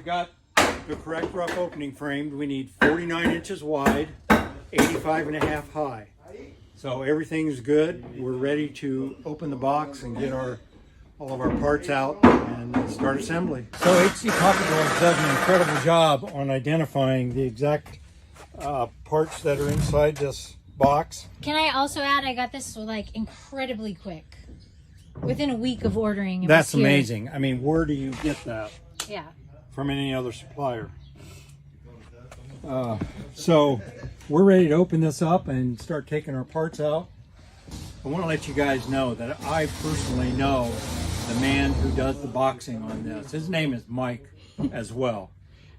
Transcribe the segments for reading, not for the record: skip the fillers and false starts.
we've got the correct rough opening framed. We need 49 inches wide, 85.5 high. So everything's good. We're ready to open the box and get all of our parts out and start assembly. So HDPOCKETDOORS does an incredible job on identifying the exact parts that are inside this box. Can I also add, I got this like incredibly quick. Within a week of ordering. That's amazing. I mean, where do you get that? Yeah. From any other supplier. So we're ready to open this up and start taking our parts out. I want to let you guys know that I personally know the man who does the boxing on this. His name is Mike as well.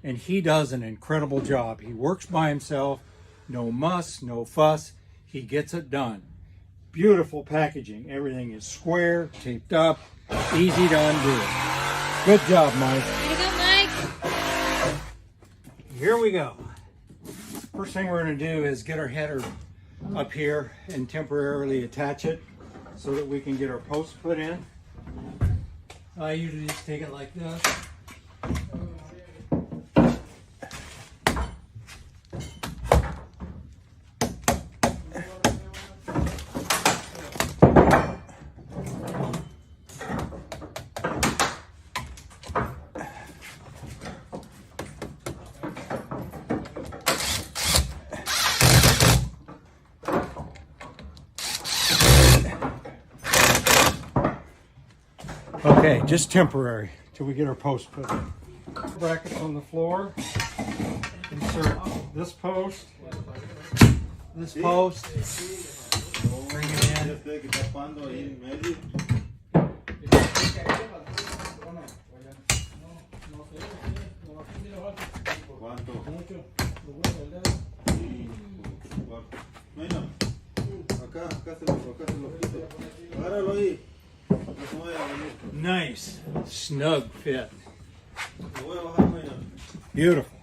And he does an incredible job. He works by himself, no muss, no fuss. He gets it done. Beautiful packaging. Everything is square, taped up, easy to undo. Good job, Mike. Here you go, Mike. Here we go. First thing we're going to do is get our header up here and temporarily attach it so that we can get our posts put in. I usually just take it like this. Okay, just temporary till we get our post put in. Brackets on the floor. Insert this post. This post. Bring it in. Nice, snug fit. Beautiful.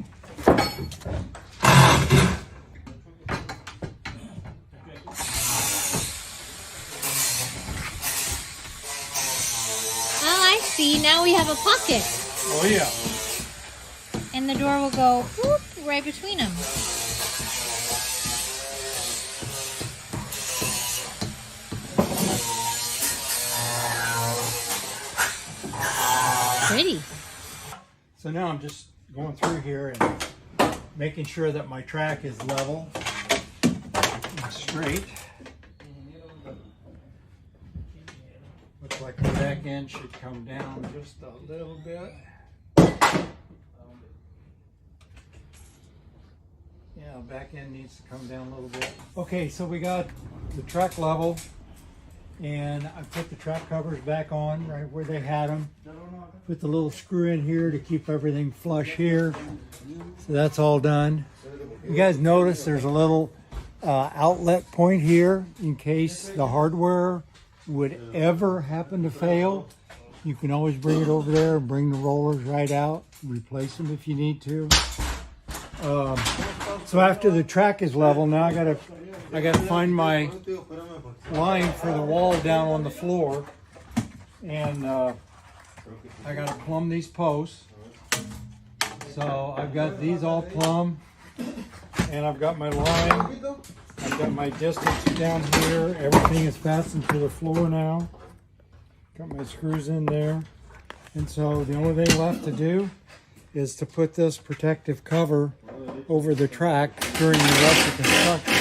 Oh, I see. Now we have a pocket. Oh yeah. And the door will go whoop, right between them. Pretty. So now I'm just going through here and making sure that my track is level and straight. Looks like the back end should come down just a little bit. Yeah, back end needs to come down a little bit. Okay, so we got the track level, and I put the track covers back on right where they had them. Put the little screw in here to keep everything flush here. So that's all done. You guys notice there's a little outlet point here in case the hardware would ever happen to fail. You can always bring it over there and bring the rollers right out, replace them if you need to. So after the track is level, now I gotta find my line for the wall down on the floor, and I gotta plumb these posts. So I've got these all plumbed, and I've got my line. I've got my distance down here. Everything is fastened to the floor now. Got my screws in there, and so the only thing left to do is to put this protective cover over the track during the rest of construction.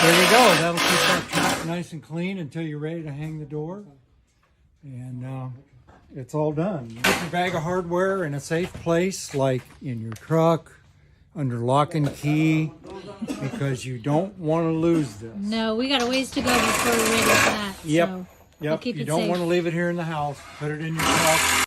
There you go. That'll keep that track nice and clean until you're ready to hang the door. And it's all done. Put your bag of hardware in a safe place, like in your truck, under lock and key, because you don't want to lose this. No, we got a ways to go before we're ready for that. Yep. So Yep. we'll keep You it don't safe. want to leave it here in the house. Put it in your truck.